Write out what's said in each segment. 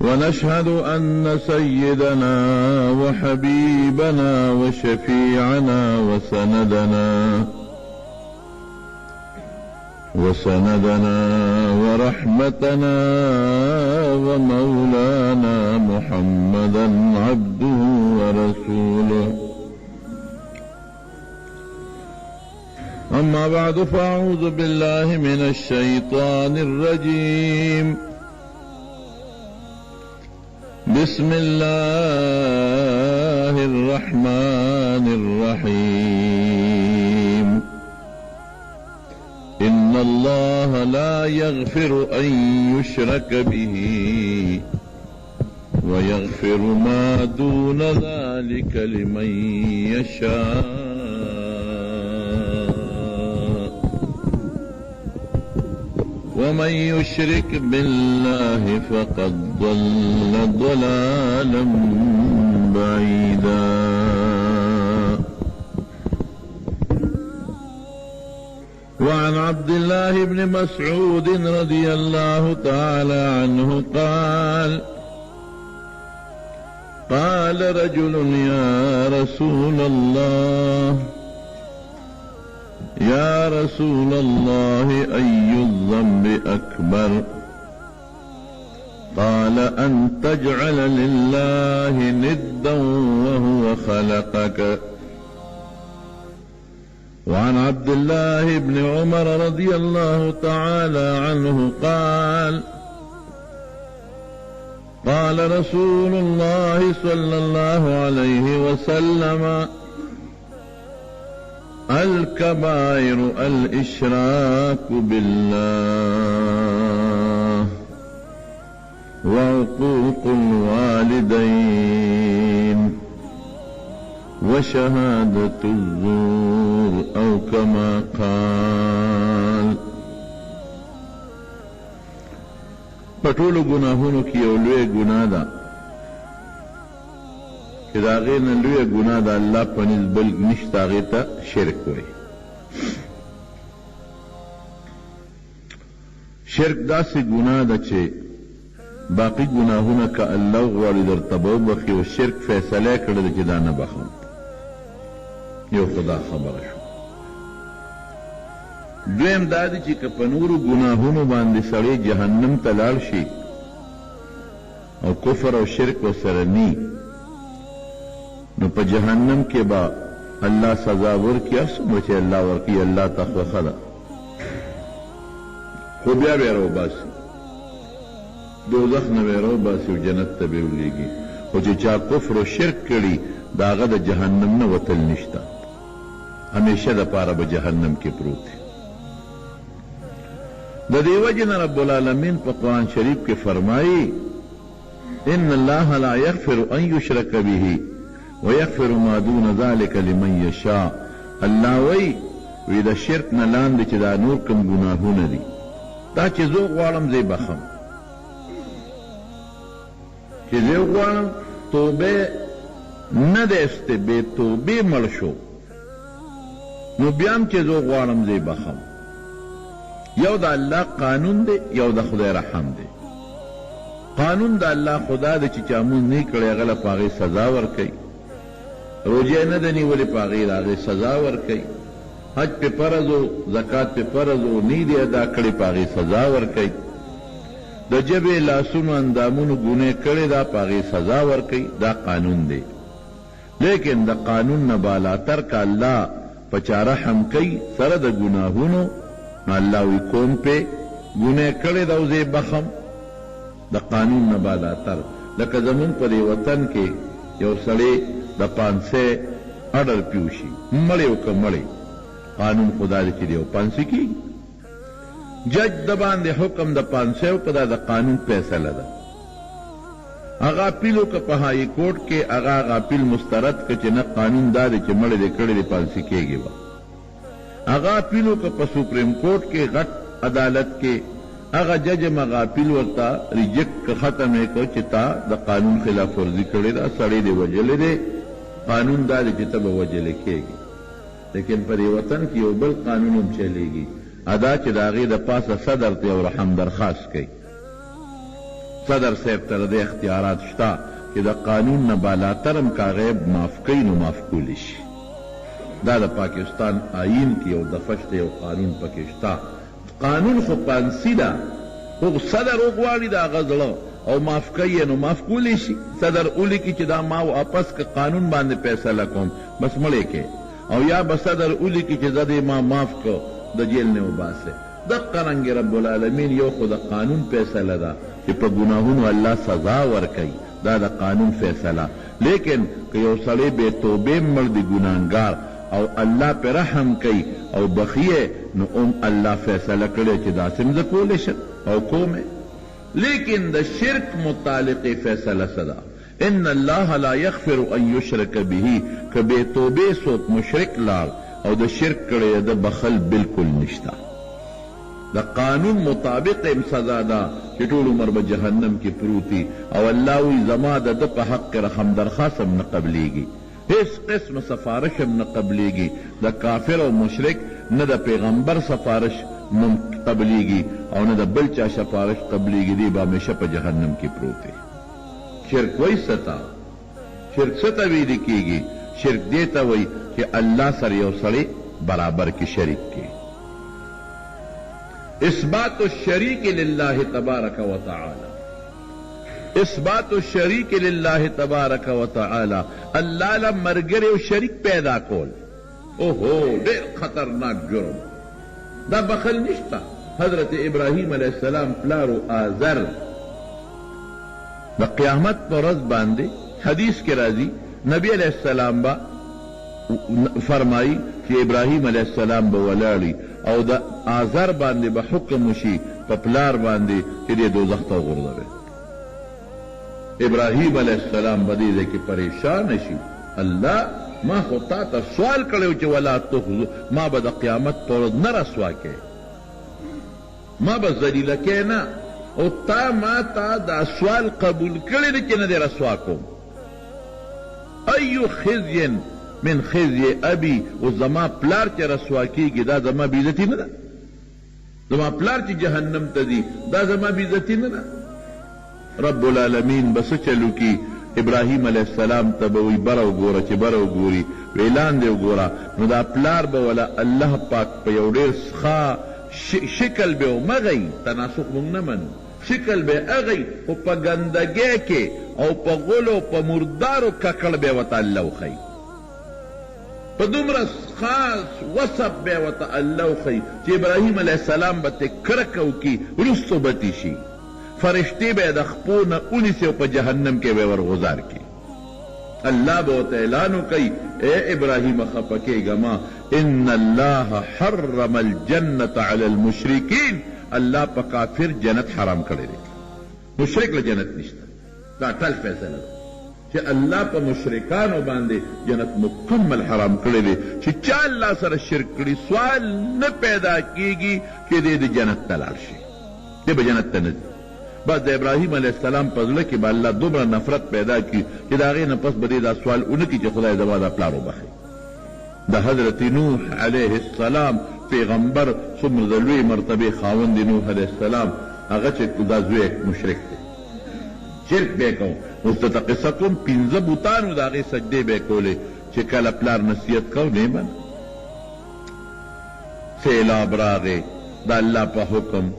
ونشهد أن سيدنا وحبيبنا وشفيعنا وسندنا ورحمتنا ومولانا محمدا عبده ورسوله. أما بعد فأعوذ بالله من الشيطان الرجيم. بسم الله الرحمن الرحيم. إن الله لا يغفر أن يشرك به ويغفر ما دون ذلك لمن يشاء ومن يشرك بالله فقد ضل ضلالا بعيدا. وعن عبد الله بن مسعود رضي الله تعالى عنه قال: قال رجل يا رسول الله أي الذنب أكبر؟ قال أن تجعل لله ندا وهو خلقك. وعن عبد الله بن عمر رضي الله تعالى عنه قال: قال رسول الله صلى الله عليه وسلم: الكبائر الإشراك بالله وعقوق الوالدين وشهادة الزور أو كما قال. پټولو گناهونو کې یو لوی ګناه ده چې د هغې نه لویه ګناه د الله په نزد بل نشته، هغې ته شرک وایي. شرک داسې ګناه ده چې باقي ګناهونه که الله غواړي درته به وبخي، او شرک فیصله یې کړې ده چې دا نه بخم. یو خدا خبره شو. دویم دا دی چې که په نورو ګناهونو باندې سړی جهنم ته لاړ شي او کفر او شرک ورسره ني، نو په جهنم کې به الله سزا ورکړي. هر څومره چې الله ورکړي الله ته خوښه ده، خو بیا به یې راوباسي، دوزخ نه به یې راوباسي او جنت ته به یې ولېږي. خو چې چا کفر او شرک کړي د هغه د جهنم نه وتل نشته، همیشه دپاره به جهنم کې پروت دی. د دې وجې نه رب العالمین په قرآن شریف کې فرمایي: ان الله لا یغفر ان یشرک به ويغفر ما دون ذلك لمن يشاء. الله وی د شرک نه لاندې چې دا نور کوم ګناهونه دي، دا چې زه غواړم زه بخم، چې زه غواړم توبه نه ده استه بې توبې مړ شو، نو بیا هم چې زه غواړم زه بخم. یو د الله قانون دی، یو د خدای رحم دی. قانون د الله خدا دی چې چا مونځ نه کړی هغه له په هغې سزا ورکوي، روجه نه ده نیولې په هغې د هغې سزا ورکوي، حج پې فرض و زکات پې فرض و نه دې ادا کړې په هغې سزا ورکوي، د ژبې لاسونو اندامونو ګناه کړې ده په هغې سزا ورکوي. دا قانون دی. لیکن د قانون نه بالاتر که الله په چا رحم کوي سره د ګناهونو، نو الله وی کوم پې ګناه کړې ده او زه یې بخم. د قانون نه بالاتر لکه زمونږ په دې وطن کې یو سړی د 500 اډر پیوشي، مړی او که مړی، قانون خدا دی چې دی او 500 کېږي. جج د باندې حکم د 500 په دا د قانون فیصله ده. هغه اپیل وکړه په هائی کورټ کې، هغه اپیل مسترد کړه چې نه قانون دا دی چې مړی دی کړی دی 500 کېږي به. هغه اپیل وکړه په سپریم کورټ کې، غټ عدالت کې، هغه جج هغه اپیل ورته ریجیکټ ختم یې کړ چې تا د قانون خلاف ورزي کړې ده، سړی دی وژلی دی، قانون دا دی چې ته به وژلی کېږي. لیکن په دې وطن کې یو بل قانون هم چلیږي، ادا چې د هغې د پاسه صدر ته یو رحم درخواست کوي صدر صاحب ته د اختیارات شته چې د قانون نه بالاتر هم کا غیب معاف کوي نو معاف کولی شي. دا د پاکستان آئین کې یو دفعه شته، یو قانون پکې شته. قانون خو پانسي ده، خو صدر وغواړي د هغه زړه او معاف کوي نو معاف کولی شي. صدر ولیکي چې دا ما واپس که قانون باندې فیصله کوم بس مړی کې، او یا به صدر ولیکي چې زه دې ما معاف کو د جیل نه وباسه. دقه رنګې رب العالمین یو خو د قانون فیصله ده چې په ګناهونو الله سزا ورکوي، دا د قانون فیصله. لیکن که یو سړی بې توبې مړ دی ګناهګار او الله پې رحم کوي او بخیه نو الله فیصله کړی چې داسې هم زه کولی شم او کومې. لیکن د شرک متعلق فیصله څه ده؟ ان الله لا یغفر ان یشرک به. که بې توبې څوک مشرک لاړ او د شرک کړی د بخل بالکل نشته. د قانون مطابق هم سزا ده چې ټول عمر به جهنم کې پروتي، او الله وی زما د ده په حق کې رحم درخواست هم نه قبلیږي، هیڅ قسم سفارش هم نه قبلیږي. د کافر او مشرک نه د پیغمبر سفارش قبلیږي او نه د بل چا سفارش قبلیږي، دی به همیشه په جهنم کې پروت دی. شرک وایي ستا، شرک څه ته ویل کېږي؟ شرک دې ته وایي چې الله سره یو سړی برابر کې شریک کړي. اثبات الشریک لله تبارک و تعالی، اثبات الشریک لله تبارک و تعالی، الله له مرګري او شریک پیدا کول. اوهو ډېر خطرناک جرم دا، بخل نشته. حضرت ابراهیم علیه السلام پلارو آزر د قیامت پر ورځ باندې حدیث کې راځي نبی علیه السلام با فرمایي چې ابراهیم علیه السلام به ولاړي او د آزر باندې به حکم وشي په پلار باندې چې دې دوزخ ته وغورځوي. ابراهیم علیه السلام به دې ځای کې پریشان شي، الله ما خو تا ته سوال کړی چې ولا تخزو، ما به د قیامت پر ورځ نه رسوا کې، ما به ذلیله کې نه، او تا ما ته دا سوال قبول کړی دی چې نه دې رسوا کوم. ایو خزی من خزی ابي، او زما پلار چې رسوا کېږي دا زما بېعزتي نه ده؟ زما پلار چې جهنم ته ځي دا زما بېعزتي نه ده؟ رب العالمین به څه چلو کي؟ ابراهیم علیه السلام ته به وی بره وګوره، چې بره وګوري وی لاندې وګوره، نو دا پلار به ولا الله پاک په یو ډېر ښه شکل به ومغی، تناسق موږ نه منو، شکل به اغی خو په ګندګۍ کې او په غلو په مردارو ککړ به ورته الله وښیي، په دومره خاص وصف به ورته الله وښیي چې ابراهیم علیه السلام به ترې کرکه وکړي، وروستو به تې شي، فرشتې به یې د خپو نه ونیسي او په جهنم کې به یې ورغذار کړي. الله به ورته اعلان وکړي اے ابراهیم خفه کېږه ما، ان الله حرم الجنة علی المشرکین، الله په کافر جنت حرام کړی دی، مشرک له جنت نشته. دا ټل فیصله ده چې الله په مشرکانو باندې جنت مکمل حرام کړی دی، چې چا الله سره شرک کړي سوال نه پیدا کېږي چې دی د جنت ته لاړ شي، دی به جنت ته نه ځي. بس د ابراهیم علیه السلام په زړه کې به الله دومره نفرت پیدا کړي چې د هغې نه پس به دی دا سوال ونه کړي چې خدای زما دا پلار وبخي. د حضرت نوح علیه السلام پیغمبر څومره د لوی مرتبې خاوند نوح علیه السلام، هغه چې دا زوی مشرک دی، شرک به یې کوو. اوس درته قصه کوم، 15 بوتانو د هغې سجدې به یې کولې چې کله پلار نصیحت کو نه یې من. سیلاب راغی د الله په حکم،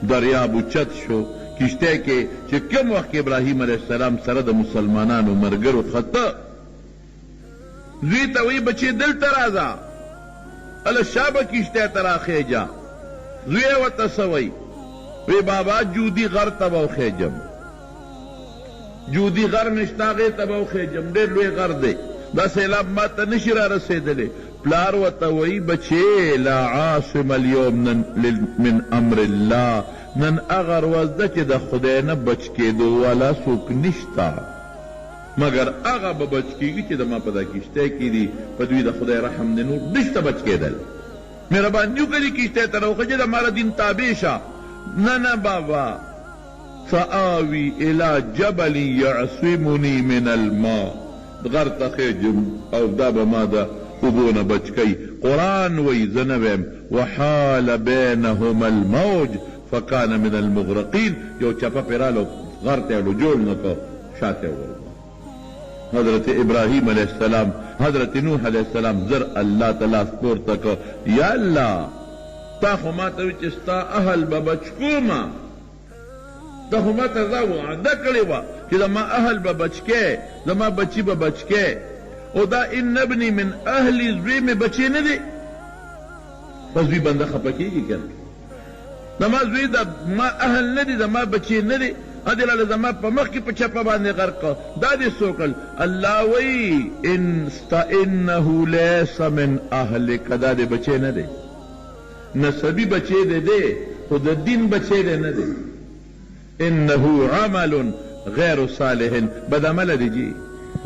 دریاب اوچت شو، کشته کې چې کوم وخت ابراهیم علیه السلام سره د مسلمانانو مرګرو خطه، زوی ته وی بچې دلته راځه، هله شابه کشته ته راخیجه. زوی یې ورته څه وی؟ وی بابا جودي غر ته به وخیجم، جودي غر نشته هغې ته به وخیجم، ډېر لوی غر دی، دا سیلاب ما ته نشي را رسېدلی. پلار ورته وی بچې لا عاصم اليوم من امر الله، نن هغه ورځ ده چې د خدای نه بچ کېدو والا څوک نشته، مګر هغه به بچ کېږي چې د ما په دا کشتی کې دي، په دوی د خدای رحم دی، نور نشته بچ کېدل. مهرباني وکړي کشتی ته راوخه چې د ماره دین تابع شه. نه نه بابا، سآوي الى جبل يعصمني من الماء، غر ته خیجم او دا به ما د اوبو نه بچ کوي. قرآن وی زه نه ویم وحال بینهما الموج فکان من المغرقین، یو چپه پرې راله غر ته رجوع نه کو شاته ورغو حضرت ابراهیم علیہ السلام حضرت نوح علیہ السلام زر اللہ تعالیٰ پورته کو یا الله تا خو ما ته وی چې ستا اهل به بچکوما دا خو ما ته دا وعده کړې وه چې زما اهل به بچکې زما بچي به بچکې او دا ان ابني من اهلي زوی مې بچی نه دی په زوی بنده خفه کېږي که نه زما زوی ما اهل نه دی زما بچی نه دی ادلاله زما په مخ کې په چپه باندې غرق دا دې څوکل الله وی انه لیس من اهلک دا دې بچی نه دی نسبی بچی دی خو د دین بچی دی نه دی انه عمل غیر صالح بد عمل دی جی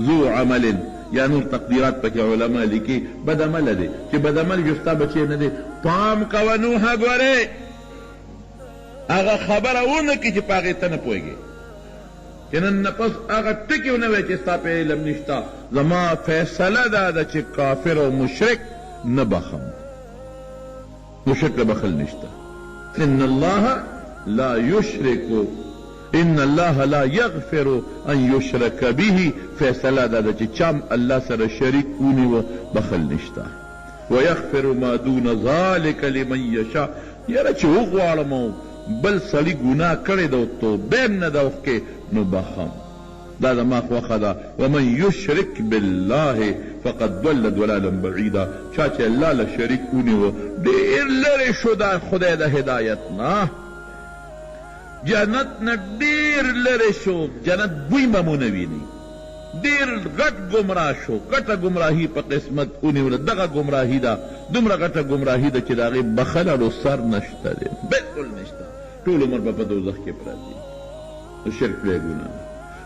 ذو عمل یا نور تقدیرات پکې علما لیکي بد عمل دی چې بد عمل جستا بچی نه دی پام کوه نوحه ګورې هغه خبره ونه کړي چې په هغې ته نه پوهېږې چې نن نه پس هغه ټکي ونه وایي چې ستا په علم نشته زما فیصله دا ده چې کافر او مشرک نه بخم مشرک بخل نشته ان الله لا یشرک ان الله لا یغفر ان یشرک به فیصله دا ده چې چام الله سره شریک ونیوه بخل نشته ویغفر ما دون ذلک لمن یشاء یاره چې وغواړم بل سړي ګناه کړی ده او توبه یې نه ده وکړې نو بخم دا زما خوښه ده ومن یشرک بالله فقد ضل ضلالا بعیدا چا چې الله له شریک ونیوه ډېر لرې شو دا خدای د هدایت نه جنت نه ډېر لرې شو جنت بوی به مو نه ویني ډېر غټ ګمراه شو غټه ګمراهي په قسمت ونیوله دغه ګمراهي ده دومره غټه ګمراهي ده چې د هغې بخللو سر نشته دی بلکل نشته ټول عمر به په دوزخ کې پراته د شرک لویه ګناه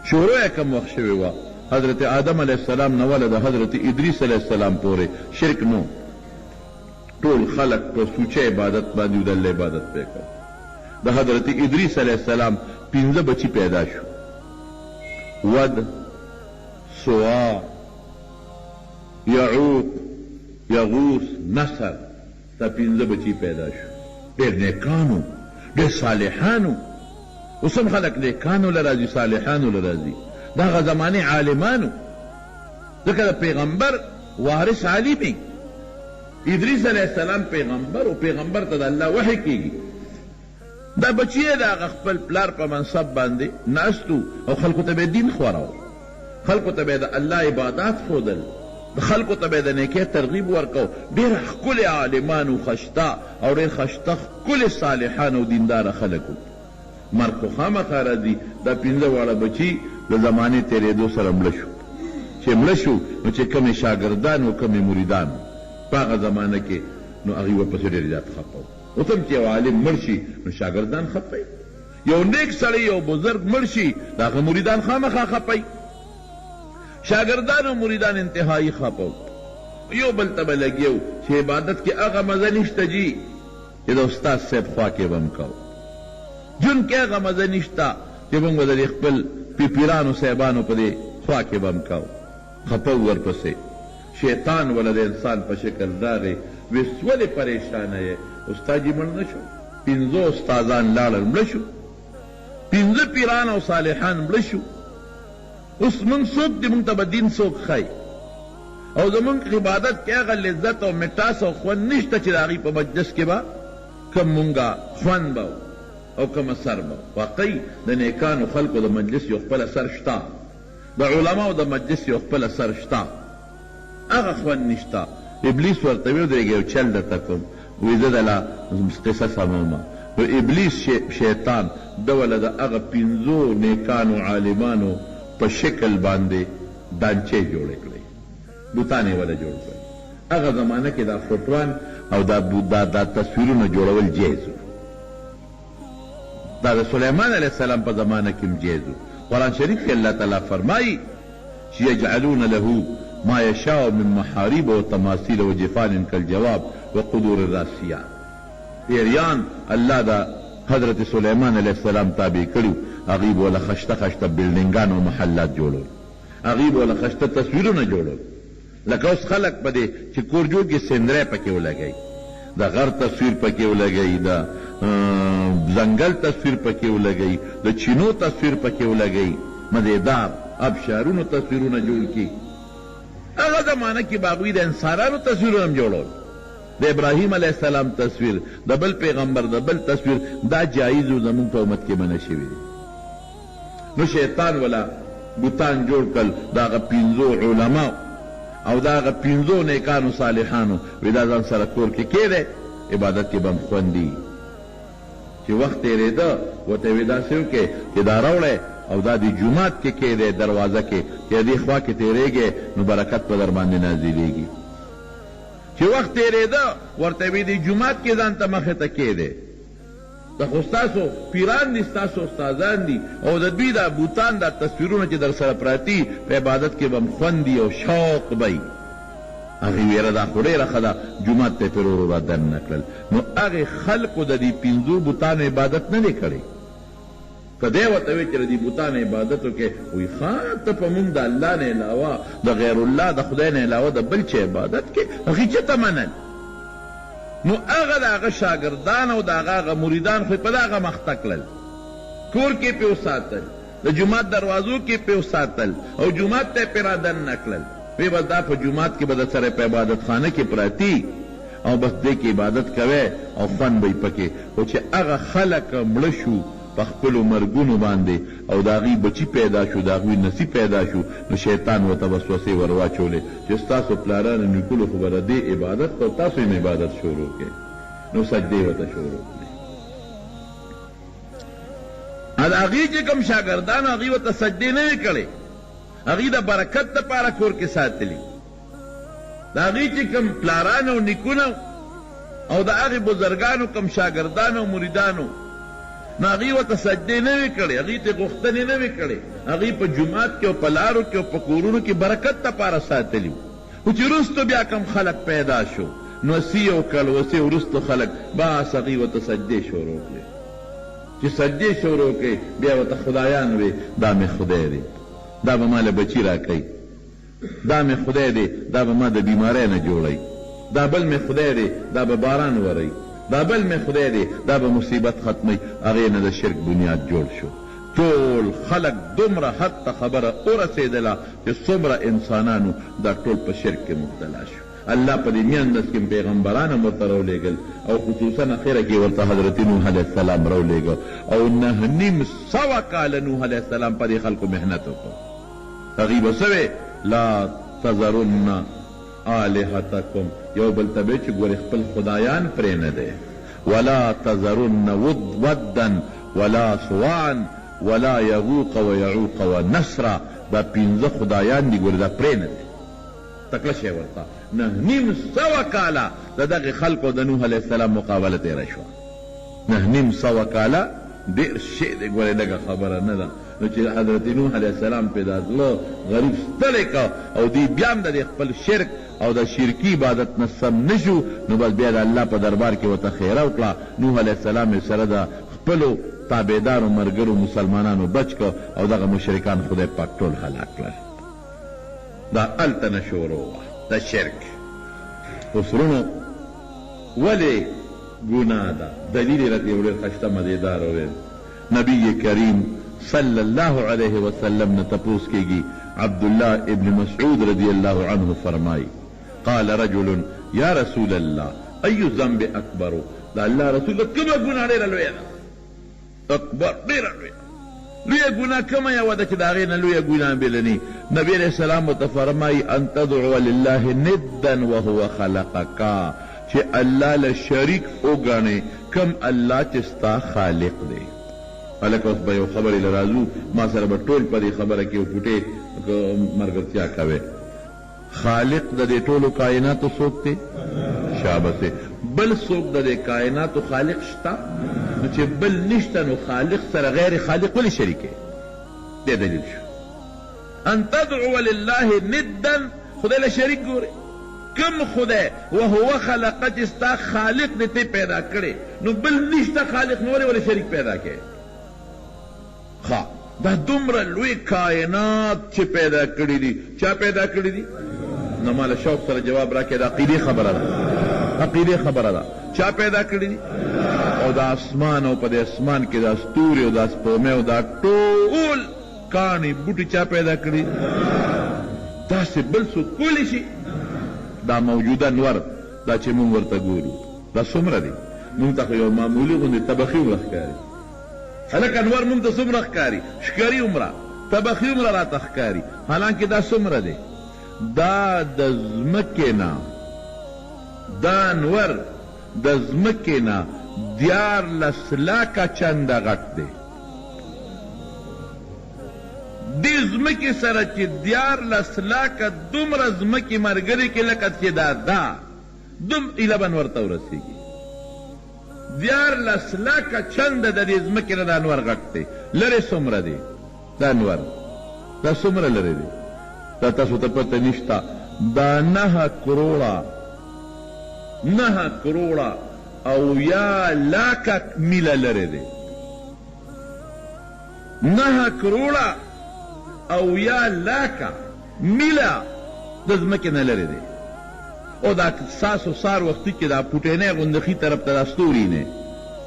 شروع یې کوم وخت شوې وه حضرت آدم علیه السلام نه ولې د حضرت ادریس علیه السلام پورې شرک نو ټول خلق په سوچه عبادت باندې د الله عبادت پې کړ د حضرت ادریس علیه السلام 15 بچي پیدا شو ود سوا یعوق یغوث نصر دا 15 بچي پیدا شو ډېر نیکانو ډېر صالحانو اوس هم خلک نیکانو له راځي صالحانو له راځي د هغه زمانې عالمانو ځکه د پیغمبر وارث عالم ادریس علیه السلام پیغمبر او پیغمبر ته د الله وحی کېږي دا بچی یې د هغه خپل پلار په منصب باندې ناستو او خلکو ته به یې دین خوراو خلکو ته به یې د الله عبادات ښودل د خلکو ته به یې د نیکۍ ترغیب ورکو ډېر ښکلي عالمانو خشته او ډېر خشته ښکلي صالحان او دینداره خلک وو مرګ خو خامخا راځي دا 15 واړه بچي د زمانې تېرېدو سره مړه شو چې مړه شو نو چې کمې شاګردان او کمې مریدان په هغه زمانه کې نو هغوی ورپسې ډېر زیات خفه وو اوس هم چې یو عالم مړ شي نو شاګردان خفه یو نیک سړی یو بزرګ مړ شي د هغه مریدان خامخا خفه شاگردان و مریدان انتہائی خفه یو بل ته به لګیو چې عبادت کې هغه مزه نشته جي چې د استاد صاحب خوا کې به هم کوو جون کې هغه مزه نشته چې موږ به د خپل پیرانو صاحبانو په دې خوا کې به هم کوو خفه ورپسې شیطان ولا د انسان په شکل راغی ویس ولې پریشانه یې استاد یې مړ نه شو 15 استادان لاړل مړه شو 15 پیران او صالحان مړه شو اوس موږ څوک دي موږ ته به دین څوک ښایي او زموږ عبادت کې هغه لذت او مټاس او خوند نشته چې د هغوی په مجلس کې به کوم مونږه خوند به او کوم اثر به واقعي د نیکانو خلکو د مجلس یو خپل اثر شته د علماو د مجلس یو خپل اثر شته هغه خوند نشته ابلیس ورته ویې ودرېږه یو چل درته کوم وایي زه دله قصه سمومه نو ابلیس شیطان ده وله د هغه 15 نیکانو عالمانو په شکل باندې دانچې جوړې کړې بوتان یې وله جوړ کړې هغه زمانه کې دا فوټوان او دا تصویرونه جوړول جایز و دا د سلیمان علیه السلام په زمانه کې هم جایز و قرآن شریف کې الله تعالی فرمایي چې یجعلون له ما یشاء من محارب و تماثیل و جفان کالجواب و قدور الراسیات پیریان الله دا حضرت سلیمان علیه السلام تابع کړي هغوی به وله خشته خشته بلډینګان او محلات جوړول هغوی به وله خشته تصویرونه جوړول لکه اوس خلک په دې چې کور جوړ کړي سندری پکې ولګوي د غر تصویر پکې ولګوي زنګل تصویر پکې ولګئ، د چینو تصویر پکې ولګئ، مزیدار ابشارونو تصویرونه جوړ کړي. هغه زمانه کې هغوی د انسانانو تصویرونه هم جوړول، د ابراهیم علیه السلام تصویر، د بل پیغمبر د بل تصویر، دا جایز و زمونږ په امت کې منع شوي دي. نو شیطان ولا بوتان جوړ کړل د هغه 5 علماو او د هغه 5 نیکانو صالحانو، وی دا ځان سره کور کې کېدی، عبادت کې به هم خوندي. چې وخت تېرېده ورته وی داسې وکړې چې دا راوړی او دا د جومات کې کېدی دروازه کې، چې دې خوا کې تېرېږې نو برکت په در باندې نازلېږي. چې وخت تېرېده ورته وی د جومات کې ځان ته مخې ته کېدی، دا خو ستاسو پیران دي، ستاسو استادان دي، او د دوی دا بوتان دا تصویرونه چې در سره پراتی په عبادت کې به هم خوند دي او شوق به وي. هغې ویره دا خو ډېره ښه ده، جومات ته یې پرې ورو را دننه کړل. نو هغې خلقو د دې 5 بوتانو عبادت نه دی کړی. که دی ورته وی چې د دې بوتانو عبادت وکړې، وایي ښه ته په مونږ د الله نه علاوه د غیر الله د خدای نه علاوه د بل چا عبادت کې، هغې چېرته منل؟ نو هغه د هغه شاګردان او د هغه مریدان خو په دغه مخته کړل، کور کې پې وساتل، د جومات دروازو کې پې وساتل او جومات ته یې پې را دننه کړل. وی بس دا په جومات کې به د سره په عبادت خانه کې پراتی او بس دې کې عبادت کوئ او خوند به یې پکې. خو چې هغه خلک مړه شو په خپلو مرګونو باندې او د هغوی بچي پیدا شو، د هغوی نصیب پیدا شو، نو شیطان ورته وسوسې ور واچولې چې ستاسو پلارانو نیکلو خو به د دې عبادت کو، تاسو یې عبادت شروع کړئ. نو سجدې ورته شروع کړې. د هغوی چې کوم شاګردانو هغوی ورته سجدې نه وې کړې، هغوی د برکت دپاره کور کې ساتلي. د هغوی چې کوم پلارانو او نیکونه او د هغې بزرګانو کوم شاګردانو او مریدانو، نو هغوی ورته سجدې نه وې کړې، هغوی ته غوښتنې نه وې کړې، هغوی په جومات کې او په لارو کې او په کورونو کې برکت دپاره ساتلي. خو چې وروستو بیا کوم خلک پیدا شو، نو 80 او کلوسې وروستو خلک بس هغوی ورته سجدې شروع کړې. چې سجدې شروع کړې بیا ورته خدایان وې دا مې خدای دی، دا به ما له بچي را کوي، دا مې خدای دی، دا به ما د بیمارۍ نه جوړوي، دا بل مې خدای دی، دا به باران وروي، دا بل مې خدای دی، دا به مصیبت ختموي. هغې نه د شرک بنیاد جوړ شو. ټول خلق دومره حد ته خبره ورسېدله چې څومره انسانانو دا ټول په شرک کې مبتلا شو. الله په دې میندس کې پیغمبران هم ورته راولېږل او خصوصا اخره کې ورته حضرت نوح علیه السلام راولېږه او 900 کاله نوح علیه السلام په دې خلکو محنت وکړو. هغوی به څه وې؟ لا تذرن آلهتکم، یو بل ته به چې ګورې خپل خدایان پرې نه دی، ولا تذرن ودن ولا سواعا ولا یغوق ویعوق ونسرا، دا 5 خدایان دي، ګورې دا پرې نه دی. تکله شی ورته 900 کاله د دغې خلکو د نوح علیه السلام مقابله تېره شوه. 900 کاله ډېر شی دی، ګورې لږه خبره نه ده. نو چې حضرت نوح علیه السلام پې دا زړه غریب ستلی که او دوی بیا هم د خپل شرک او د شرکي عبادت نه سم نه شو، نو بس بیا د الله په دربار کې ورته خیره وکړه. نوح علیه السلام یې سره د خپلو تابعدارو ملګرو مسلمانانو بچ که او دغه مشرکان خدای پاک ټول هلاک کړل. دا هلته نه شروع وه د شرک. اوس ورونو ولې ګناه ده؟ دلیل یې راته یو ډېر ښایسته مزېدار وویل. نبی کریم صلی الله علیه وسلم نه تپوس کېږي. عبدالله ابن مسعود رضی الله عنه فرمایي قال رجل یا رسول الله ای ذنب اکبر، دا الله رسول الله کومه ګناه ډېره لویه ده؟ اکبر ډېره لویه ګناه کومه یوه ده چې د هغې نه لویه ګناه بله نه؟ نبي علیه السلام ورته فرمایي ان تدعو لله ندا وهو خلقک، چې الله له شریک وګڼې کم الله چې ستا خالق دی. هلکه اوس به یو خبرې له راځو، ما سره به ټول په دې خبره کې پوټې ملګرتیا کوې. خالق د دې ټولو کائناتو څوک دی؟ شابسې. بل څوک د دې کائناتو خالق شته؟ نو چې بل نشته نو خالق سره غیر خالق ولې شریکې؟ دې دلیل شو. ان تدعو لله ندا، خدای له شریک ګورې. کم خدای وهو خلق، چې ستا خالق دې ته پیدا کړې، نو بل نشته خالق، نو ولې شریک پیدا کړې؟ دا دومره لوی کائنات چې پیدا کړي دي، چا پیدا کړي دي؟ نو ماله شوق سره جواب راکړې. د عقیدې خبره ده، عقیدې خبره ده. چا پیدا کړي دي؟ او دا اسمان او په دې اسمان کې دا ستوري او دا سپوږمۍ او دا ټول کاڼي بوټي چا پیدا کړي؟ داسې بل څوک کولی شي؟ دا موجوده نور دا چې مونږ ورته ګورو دا څومره دی؟ مونږ ته خو یو معمولي غوندې طبخي عمره ښکاري. هلکه نور مونږ ته څومره ښکاري؟ ښکاري عمره طبخي عمره راته ښکاري. حالانکې دا څومره دی؟ دا د ځمکې نه دا نور د ځمکې نه 14 لاکه چنده غټ دی. دې ځمکې سره چې 14 لاکه دومره ځمکې ملګرې کې لکه چې دا ایله به نور ته ورسېږي. 14 لاکه چنده د دې ځمکې نه دا نور غټ دی. لرې څومره دی دا نور؟ دا څومره لرې دی؟ دا تاسو ته پته نشته. دا 9 کروڑه او یا لاکه میله لرې دی. 9 کروڑه او یا لاکه میله د ځمکې نه لرې دی. او دا ستاسو سار وختي کې دا پوټینی غوندې ښي طرف ته دا ستوري نه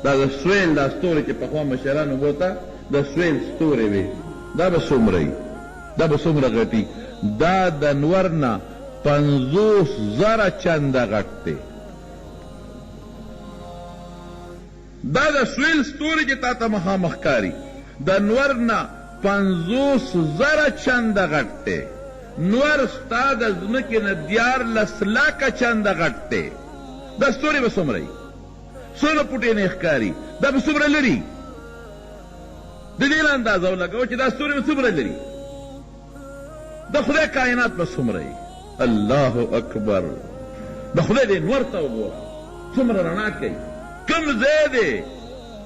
دا د سویل دا ستوري چې پخوا مشرانو بوته د سویل ستوري وي دا به څومره وي؟ دا به څومره غټي؟ دا د نور نه 50,000 چنده غټ دی. دا د سویل ستوري چې تا ته مخامخ ښکاري د نور نه 50,000 چنده غټ دی. نور ستا د ځمکې نه 14 لاکه چنده غټ دی. دا ستوري به څومره وي؟ څومره پوټینې ښکاري؟ دا به څومره لري؟ د دې نه اندازه ولګوه چې دا ستوري به څومره لري؟ د خدای کائنات به څومره وي؟ الله اکبر. د خدای دې نور ته وګوره څومره رڼا کوي. کوم ځای دی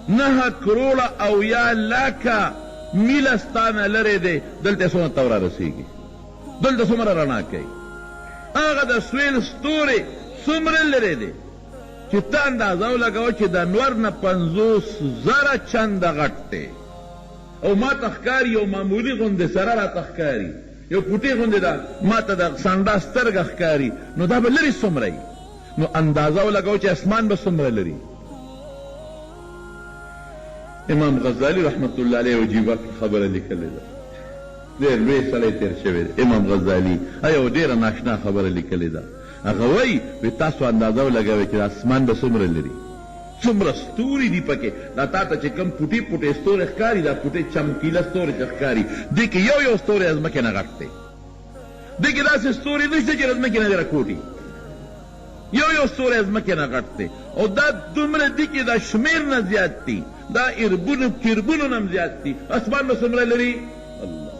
9 کروڑه او یا لاکه میله ستا نه لرې دی، دلته څومره ته رارسېږي؟ دلته څومره رڼا کوي؟ هغه د سویل ستوري څومره لرې دی چې ته اندازه ولګوه چې د نور نه 50,000 چنده غټ دی. او ما ته ښکاري یو معمولي غوندې سره راته ښکاري، یو پوټې غوندې ده ما ته د سانډا سترګه ښکاري. نو دا به لرې څومره وي؟ نو اندازه ولګوه چې اسمان به څومره لري. امام غزالی رحمت الله علیه عجیبه خبره لیکلې ده. ډېر لوی سړی تېر شوی دی امام غزالی. یو ډېره ناشنا خبره لیکلې ده. هغه وایي تاسو اندازه ولګوئ چې اسمان به څومره لري. څومره ستوري دي پکې. دا تا ته چې کوم پوټې پوټې ستوري ښکاري دا پوټې چمکیله ستوري چې ښکاري دې کې یو ستوری د ځمکې نه غټ دی. دې کې داسې ستوري نشته چې د ځمکې نه دې راکوټي. یو ستوری د ځمکې نه غټ دی. او دا دومره دي کې دا شمېر نه زیات دي، دا اربونو تیربونو نه هم زیات دي. اسمان به څومره لري؟ الله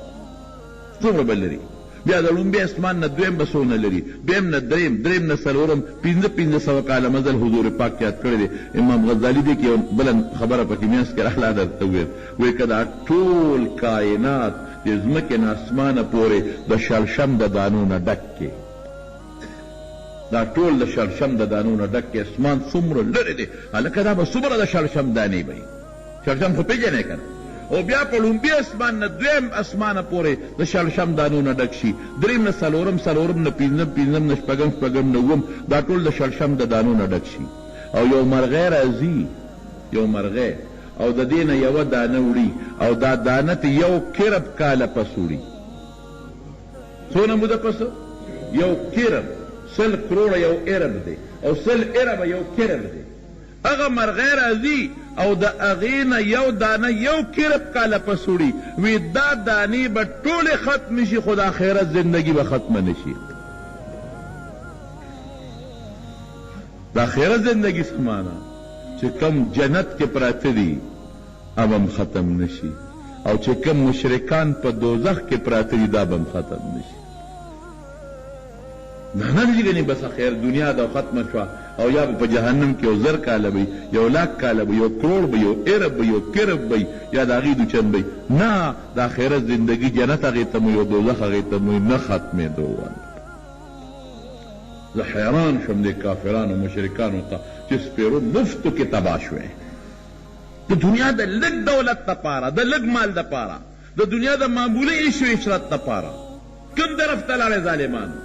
څومره به لري؟ بیا د لومبي اسمان نه دویم به څونه لري، دویم نه دریم نه څلورم، 500 کاله مزل حضور پاک یاد کړی دی. امام غزالی دی کې بله خبره پکې منځ کې راغله درته وویم، وایي که دا ټول کائنات د ځمکې نه اسمانه پورې د شړشم د دانو نه ډک کې، دا ټول د شړشم د دانو نه ډک کې اسمان څومره لرې دی. هلکه دا به څومره د شړشم دانې به وي؟ شړشم خو پېژنې که نه؟ او بیا په لومبي اسمان نه دویم اسمانه پورې د شړشم دانو نه ډک شي، دریم نه څلورم نه پنځم نه شپږم نه اووم، دا ټول د شړشم د دانو نه ډک شي. او یو مرغۍ راځي، یو مرغۍ، او د دې نه یوه دانه وړي، او دا دانه ته یو کرب کاله پس وړي. څونه موده پس؟ یو کرب 100 کروڑه یو ارب دی، او 100 اربه یو کرب دی. هغه مرغۍ راځي او د هغې نه یو دانه یو کرب کاله پس وړي. وی دا دانې به ټولې ختمې شي خو د آخرت زندګي به ختمه نه شي. د آخرت زندګي څه معنا؟ چې کم جنت کې پراته دي اب هم ختم نه شي، او چې کم مشرکان په دوزخ کې پراته دي دا به هم ختم نه شي. نه دي ګنې بس خیر دنیا دا ختمه شوه، او یا په جهنم کې یو 1000 کاله وي، یو 100,000 کاله وي، یو کروڑ وي، یو ارب وي، یو کرب وي، یا د هغې دوچن وي. نه د آخرت زندګي جنت هغې ته مو، یو دوزخ هغې ته مو نه ختمېدو. زه حیران شوم دې کافرانو مشرکانو ته چې سپېرو مفتو کې تباه شوی. د دنیا د لږ دولت دپاره، د لږ مال دپاره، د دنیا د معمولي عیش و عشرت دپاره کوم طرف ته لاړې ظالمانو؟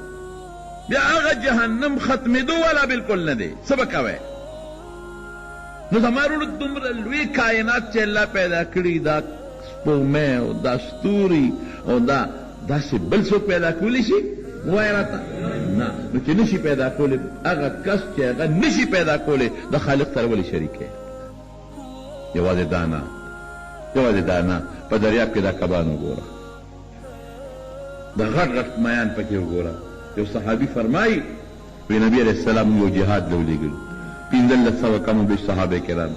بیا هغه جهنم ختمېدو والا بلکل نه دی. څه به کوئ؟ نو زما وروڼو دومره لوی کائنات چې الله پیدا کړي دا سپوږمۍ او دا ستوري او داسې بل څوک پیدا کولی شي ووایه راته نه نو چې نشي پیدا کولی هغه کس چې هغه نشي پیدا کولی د خالق سره ولې شریک یې یوازې دا نه په دریاب کې دا کبان وګوره دا غټ غټ میان پکې وګوره یو صحابي فرمایي وی نبی علیہ السلام یو جهاد له ولېږلو 1500 کم و بیش صحابه کرام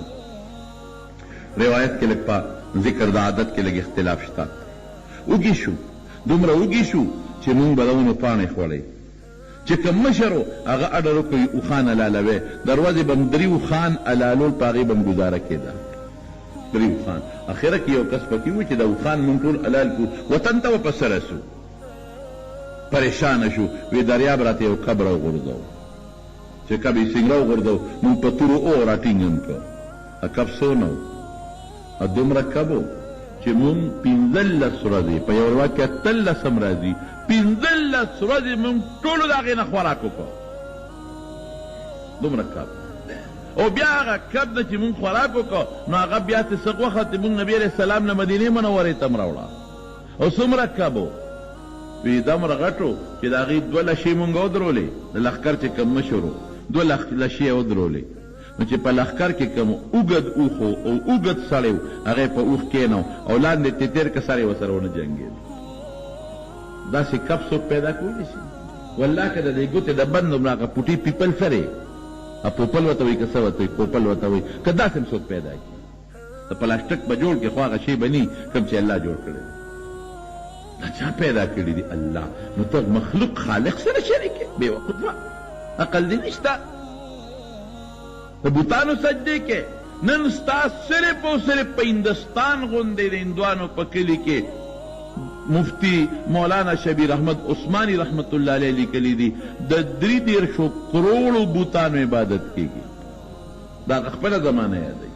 روایت کې لږ په ذکر د عادت کې لږ اختلاف شته وږي شو دومره وږي شو چې مونږ به د ونو پاڼې خوړی چې کوم مشر و هغه اډر وکړي اوښان حلالوی دروازې به م درې اوښان حلالول په هغې به م ګزاره کېده درې اوښان اخره کې یو کس پکې و چې د اوښان مونږ ټول حلال کړو وطن ته به په سره سو پریشانه شو وی دریاب راته یو کب راوغورځو چې کب یې څنګه راوغورځو مونږ په تورو او راټینګم کړ کب څونه و دومره کب و چې مونږ 15 ورځې په یو روایت کې 18 راځي 15 ورځې مونږ ټولو د هغې نه خوراک وکړو دومره کب او بیا هغه کب نه چې مونږ خوراک وکړو نو هغه بیا چې څه غوښه چې مونږ نبي علیه السلام نه مدینې منورې ته م راوړه او څومره کب و وی دومره غټ و چې د هغې 2 لشې مونږ ودرولې د لښکر چې کوم مشر و 2 لشې یې ودرولې نو چې په لښکر کې کوم اوږد اوښ او اوږد سړی و هغه یې په اوښ کېنو او لاندې تېتېر که سړی ورسره ونه جنګېد داسې کب څوک پیدا کولی شي والله که د دې ګوتې د بند دومره هغه پوټي پیپل سره یې پوپل ورته وایي که څه ورته وایي پوپل ورته وایي که داسې هم څوک پیدا کړي د پلاسټک به جوړ کړي خو هغه شی به ني کوم چې الله جوړ کړی دا چا پیدا کړي دي الله نو ته مخلوق خالق سره شریک یې بېوقوفه عقل دې نشته د بوتانو سجدې کې نن ستا صرف او صرف په هندوستان غوندې د هندوانو په کلي کې مفتی مولانا شبیر احمد عثماني رحمت الله علیه لیکلي دي د 33 کروڑو بوتانو عبادت کېږي دا خپله زمانه یادوي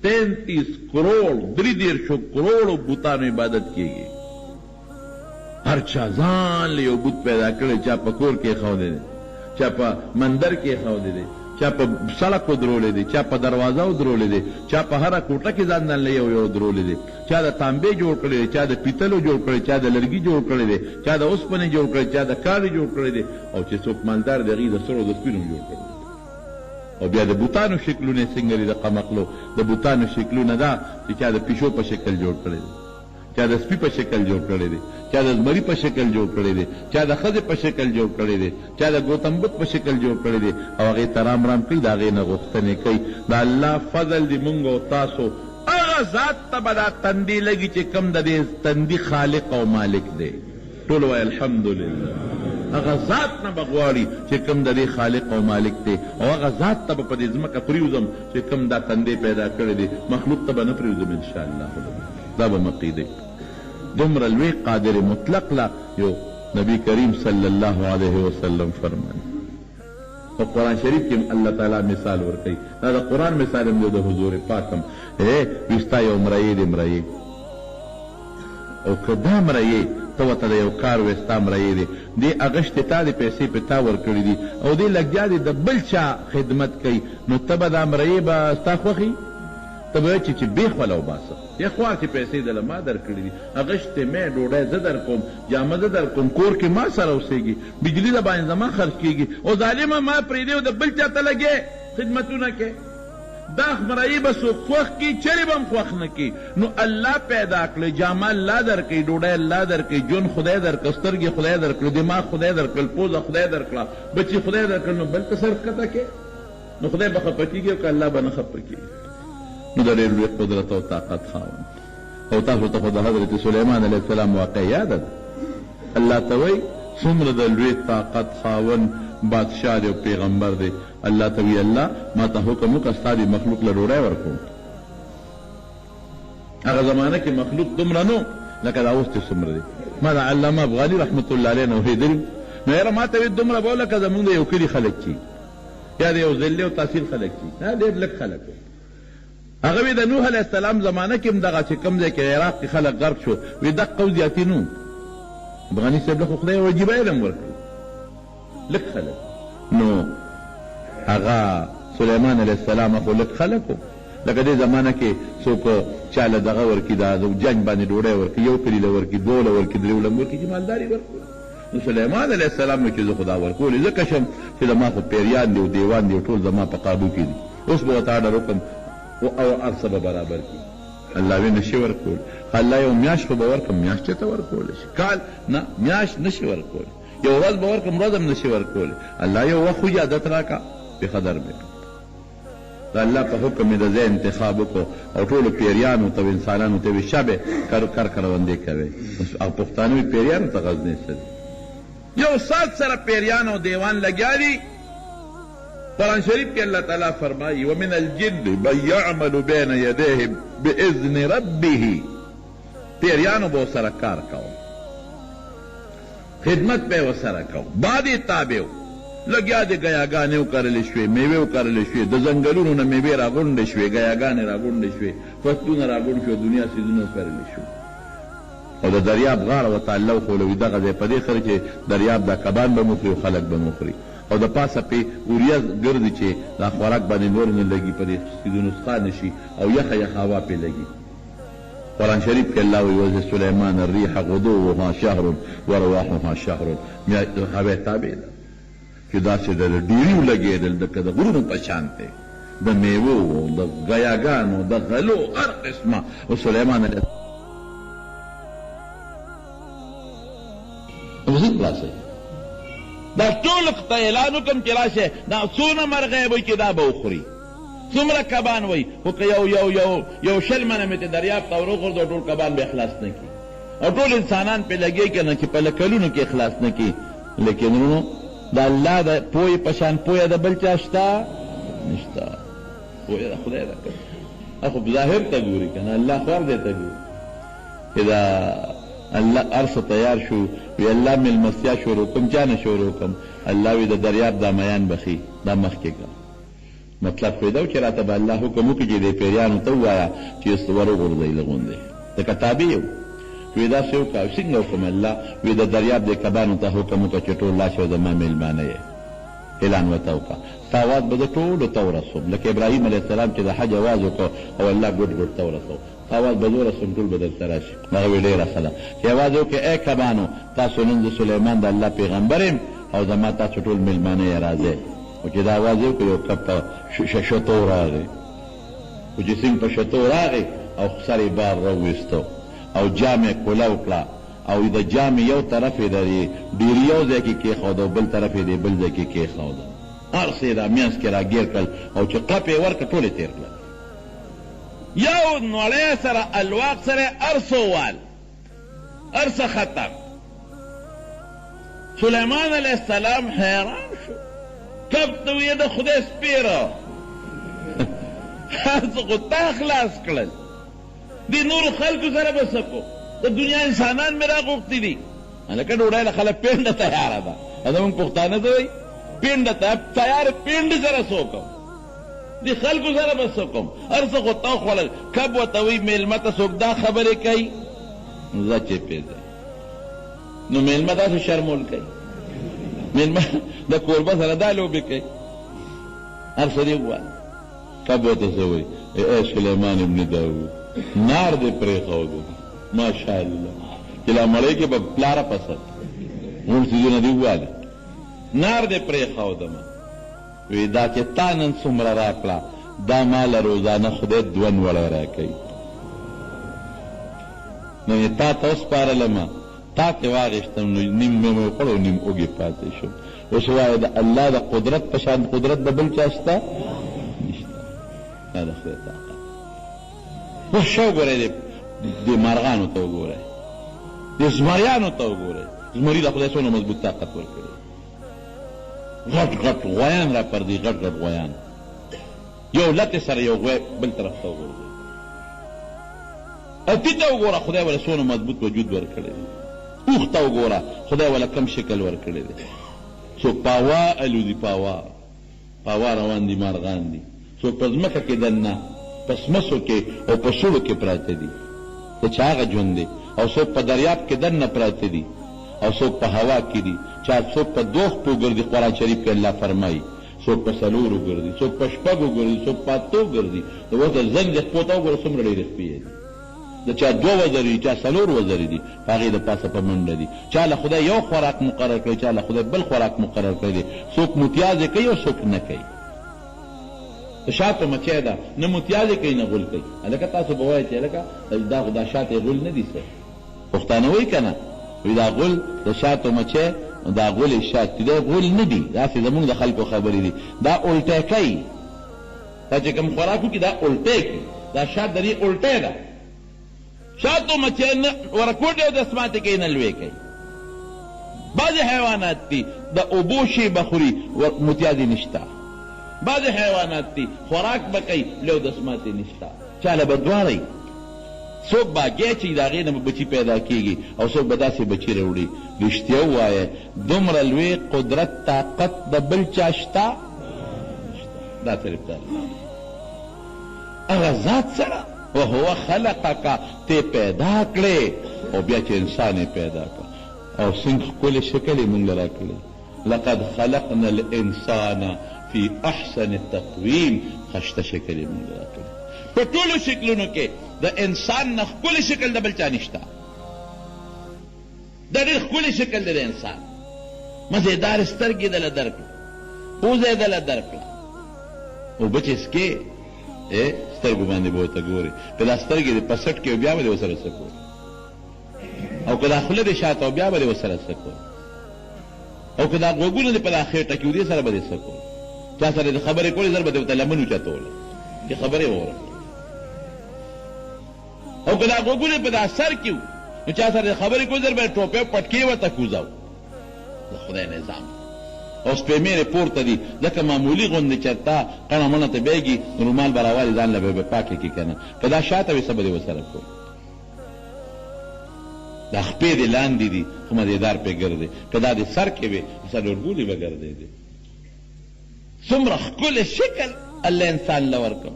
33 کروڑ 33 کروڑو بوتانو عبادت کېږي هر چا ځان له یو بوت پیدا کړی چا په کور کې ایښودی دی چا په مندر کې ایښودی دی چا په سړک ودرولی دی چا په دروازه ودرولی دی چا په هره کوټه کې ځان ځان له یو درولی دی چا د تانبې جوړ کړی دی چا د پیتلو جوړ کړی چا د لرګي جوړ کړی دی چا د اوسپنې جوړ کړی چا د کاڼي جوړ کړی دی او چې څوک مالدار دی هغې د سرو د سپینو جوړ کړی او بیا د بوتانو شکلونه یې څنګه دي د قمقلو د بوتانو شکلونه دا چې چا د پیشو په شکل جوړ کړی دی چا د سپي په شکل جوړ کړی دی چا د زمري په شکل جوړ کړی دی چا د ښځې په شکل جوړ کړی دی چا د ګوتم بت په شکل جوړ کړی دی او هغې ته رام رام کوي د هغې نه غوښتنې کوي د الله فضل دی مونږ او تاسو هغه ذات ته به دا تندې لګي چې کوم د دې تندي خالق او مالک دی ټول وایي الحمدلله هغه ذات نه به غواړي چې کوم د دې خالق او مالک دی او هغه ذات ته به په دې ځمکه پرېوځم چې کوم دا تندې پیدا کړی دی مخلوق ته به نه پرېوځم انشاءالله دا به مقیدی دومره لوی قادر مطلق لا یو نبی کریم صلی الله علیه وسلم فرمایي په قرآن شریف کې الله تعالی مثال ورکوي دا د قرآن مثال هم دی د حضور پاک هم وستا یو مرئي دی مرئي او که دا مرئي ته ورته د یو کار وایې ستا مرئي دی دې اغشتې تا دې پیسې په تا ورکړي دي او دې لګیا دی د بل چا خدمت کوي نو ته به دا مرئي به ستا خوښي ته به چې بیخ ولا وباسه یا خوا چې پیسې دله ما درکړي دي اغشتې مې ډوډۍ زه در کوم جامه زه در کوم کور کې ما سره اوسېږي بجلي د باندې زما خرڅ کېږي او ظالمه ما پرېږدې او د بل چا ته لګې خدمتونه کې دا مرئي به څوک خوښ کړي چرې به هم خوښ نه کړي نو الله پیدا کړی جامه الله درکوي ډوډۍ الله درکوي ژوند خدای درکړه سترګې خدای درکړه دماغ خدای درکړل پوزه خدای درکړه بچي خدای درکړل نو بل ته سر ښکته کې نو خدای به خفه کېږي او که الله به نه خفه کېږي نو د ډېر لوی قدرت او طاقت خاوند او تاسو ته خو د حضرت سلیمان علیه السلام واقع یاده ده الله ته وایي څومره د لوی طاقت خاوند بادشاه دی او پیغمبر دی الله ته وایي الله ما ته حکم وکړه ستا دې مخلوق له ډوډۍ ورکوم هغه زمانه کې مخلوق دومره نو لکه دا اوس چې څومره دی ما د علامه افغاني رحمت الله علیه نه اورېدلي نو یاره ما ته وایي دومره به لکه زمونږ د یو کلي خلک چې یا د یو ذلې او تحصیل خلک چې دا ډېر لږ خلک و هغه وی د نوح علیه السلام زمانه کې هم دغه چې کوم ځای کې عراق کې خلک غرق شو وی دقه و زیاتې نو افغاني صاحب له خو خدای وجیبه علم ورکړي لږ خلک نو هغه سلیمان علیه السلام خو لږ خلک و لکه دې زمانه کې څوک چاله دغه ورکړي دا جنګ باندې ډوډۍ ورکړي یو کلي له ورکړي دوه له ورکړي درې له ورکړي چې مالداري ورکړي نو سلیمان علیه السلام نو چې زه خو دا ورکولې ځکه شم چې زما خو پیریان دي او دیوان دي او ټول زما په قابو کې دي اوس به ورته اډر وکړم او هر څه به برابر کړي الله وی نشي ورکول الله یو میاشت خو به ورکړم میاشت چېرته ورکولی شي کال نه میاشت نشي ورکولی یو ورځ به ورکړم ورځ هم نشي ورکولی الله یو وخت خو اجازت راکړه بقدر مې د الله په حکم مې د ځای انتخاب وکړو او ټولو پیریانو ته انسانانو ته وي شبې کر کروندې کوئ او پښتانه وي پیریانو ته غزنې څه دي یو سات سره پیریان او دیوان لګیا دي قرآن شریف کې الله تعالی فرمایي ومن الجن من يعمل بين يديه باذن ربه پیریانو به ورسره کار کوو خدمت به یې ورسره کوو بعد یې تابع لګیا دي ګیاګانې وکرلې شوې میوې وکرلې شوې د ځنګلونو نه میوې راغونډې شوې ګیاګانې راغونډې شوې فصلونه راغونډ شوې دنیا سیزونه وکرلې شوې او د دریاب غاړه ورته الله وښولوي دغه ځای په دې خره چې دریاب دا کبان به مخري او خلک به مخري او د پاسه پې اوریه ګرځي چې دا خوراک باندې نور نه لګي په دې سیزونو څښا نه شي او یخه یخه هوا پې لګي قرآن شریف کې الله وایي وز سلیمان الریح غدوها شهر ورواحها شهر هوا تابع ده چې داسې د ډیري ولګېدل لکه د غرونو په شان دی د میوو د ګیاګانو د غلو هر قسمه او سلیمان علیه خلاصوي دا ټول ته اعلان وکړم چې راشه دا څونه مرغۍ وایي چې دا به وخوري څومره کبان وایي خو که یو شل منه مې ته دریاب ته وروغورځو ټول کبان به اخلاص نه کړي او ټول انسانان پې لګېږي که نه چې په لکلونو کې اخلاص نه کړي لیکن ورونو د الله د پوهې په شان پوهه د بل چا شته نشته پوهه د خدای ده که خو ظاهر ته ګوري که نه الله خور دی ته ګوري چې دا الله هر څه تیار شو وی الله مېلمستیا شروع کړم چا نه شروع کړم الله وی د دریاب دا میان بخي دا مخکې کړه مطلب خو یې دا و چې راته به الله حکم وکړي چې دې پیریانو ته ووایه چې یې وروغورځئ له غوندې ځکه تابع یو وی داسې وکړه څنګه وکړم الله وی د دریاب دې کبانو ته حکم وکړه چې ټول لاس یو زما مېلمانه یې اعلان ورته وکړه ستا اواز به د ټولو ته ورسوم لکه ابراهیم علیه السلام چې د حج اواز وکړو او الله ګوډ ګوډ ته ورسو اواز به زه ورسوم ټول به درته راشي هغه وی ډېره ښه ده چې اواز وکړې ای کبانو تاسو نن زه سلیمان د الله پیغمبر یم او زما تاسو ټول مېلمانه یې راځئ خو چې دا اواز یې وکړ یو کب په شتو راغی خو چې څنګه په شتو راغی او سر یې بار راوویستو او جام یې کوله وکړه او د جام یو طرف یې د ډېري یو ځای کې کېښوده او بل طرف یې د بل ځای کې کېښوده هر څه یې را منځ کې راګیر کړل او چې قپ یې ورکړه ټول یې تېر کړل یو نوړی سره الواق سره هر څه ووال هر څه ختم سلیمان علیه السلام حیران شو کب ته ویې د خدای سپېره هر څه خو تا خلاص کړل دې نورو خلکو سره به څه کو د دنیا انسانان مې راغوښتي دي هلکه ډوډۍ له خلک پینډه تیاره ده زمونږ پښتانه ته وایي پینډه تیار پینډې سره څه وکړم دې خلکو سره به څه کوم هر څه خو تا وخوړل کب ورته وایي مېلمه ته څوک دا خبرې کوي ځه چې پېځئ نو مېلمه داسې شرمول کوي مېلمه د کوربه سره دا لوبې کوي هر څه دې ووایه کب ورته څه وایي ای سلیمان ابن داود نار دې پرېښودو ماشاءالله چې لا مړی کې به پلاره پسد نور څیزونه دې ووایه نار دې پرېښودم وی دا چې تا نن څومره راکړه دا ماله روزانه خدای دوه وړی راکوي نو یې تا ته وسپارلمه تا کې واغېستم نو نیم مې وخوړ او نیم اوږې پاتې شو اوس وایه د الله د قدرت په شان قدرت د بل چا شته نشته دا د خدای طاقت اوس ښه وګورئ دې مارغانو ته وګورئ دې زمریانو ته وګورئ زمري د خدای څومره مضبوط طاقت ورکړی غټ غټ غویان را پردي غټ غټ غویان یو لتې سره یو غوی بل طرف ته وګورئ اتي ته وګوره خدای وله څومره مضبوط وجود ورکړی دی اوښ ته وګوره خدای وله کم شکل ورکړی دی څوک پاوا الوزي پاوا روان دي مارغان دي څوک په ځمکه کې دننه په سمسو کې او په سوړو کې پراته دي د چا هغه ژوند دی او څوک په دریاب کې دننه پراته دي او څوک په هوا کې دي څوک په دوه پو ګرځي قرآن شریف کې الله فرمایي څوک په څلورو ګرځي، څوک په شپږو ګرځي، څوک په اتو ګرځي. د اوس د زنګ د خپو ته وګوره څومره ډېرې خپې دي. د چا 2 وزرې دي، چا 4 وزرې دي، په هغې د پاسه په منډه دي. چا له خدای یو خوراک مقرر کړی، چا له خدای بل خوراک مقرر کړی دی. څوک متیازې کوي او څوک نه کوي. د شاتو مچۍ ده، نه متیازې کوي نه غول کوي. هلکه تاسو به وایئ چې هلکه دا خو دا شات یې غول نه دي څه. پښتانه وایي که نه، وایي دا غول د شاتو مچۍ دا غول شات دی، دا غول نه دي. داسې زمونږ د خلکو خبرې دي. دا الټی کوي، دا چې کوم خوراک وکړي دا الټی کوي. دا شات د دې الټی ده. شاتو مچۍ نه ورکوټې او دسماتې کوي نه لوی کوي. بعضې حیوانات دي د اوبو شی به خوري متیازې نشته. بعضې حیوانات دي خوراک به کوي لو دسماتې نشته. چاله به دواړی، څوک باګی چې د هغې نه به بچي پیدا کېږي او څوک به داسې بچي راوړي. رښتیا ووایه دومره لوی قدرت طاقت د بل چا شته؟ دا طریف د الله هغه ذات سره وهو خلقک تی پیدا کړې او بیا چې انسان یې پیدا کړ او څنګه ښکلې شکل یې موږ له راکړی. لقد خلقنا الانسان فی احسن تقویم، خشته شکل یې موږ له راکړی. په ټولو شکلونو کې د انسان نه ښکلی شکل د بل چا نشته. دا ډېر ښکلی شکل دی د انسان. مزېدار سترګې یې دله درکړه، پوزه یې دله درکړه. اوبه چې څکې سترګو باندې به ورته ګورې، که دا سترګې دې په سټ کې بیا به دې ورسره څه کوي، او که دا خوله دې شاته او بیا به دې ورسره څه کوي، او که دا غوږونه دې په دا خېټه کې و دې سره به دې څه کوي. چا سره دې خبرې کولې زر به دې ورته لمن اوچتوله چې خبرې ووره. او که دا غوږونه په دا سر کې و نو چا سره دې خبرې کولې زر به یې ټوپې پټکې ورته کوزاو. د خدای نظام او سپېمېرې پورته دي لکه معمولي غوندې چېرته کڼه مڼه ته بیږي رومال به راوالي ځان له به پاکې کړي که نه. که دا شاته وي څه به دې ورسره کوي. دا خپې دې لاندې دي خو مزېدار پرې ګرځي. که دا دې سر کې وي څلورګولې به ګرځېدې. څومره ښکلی شکل الله انسان له ورکړ.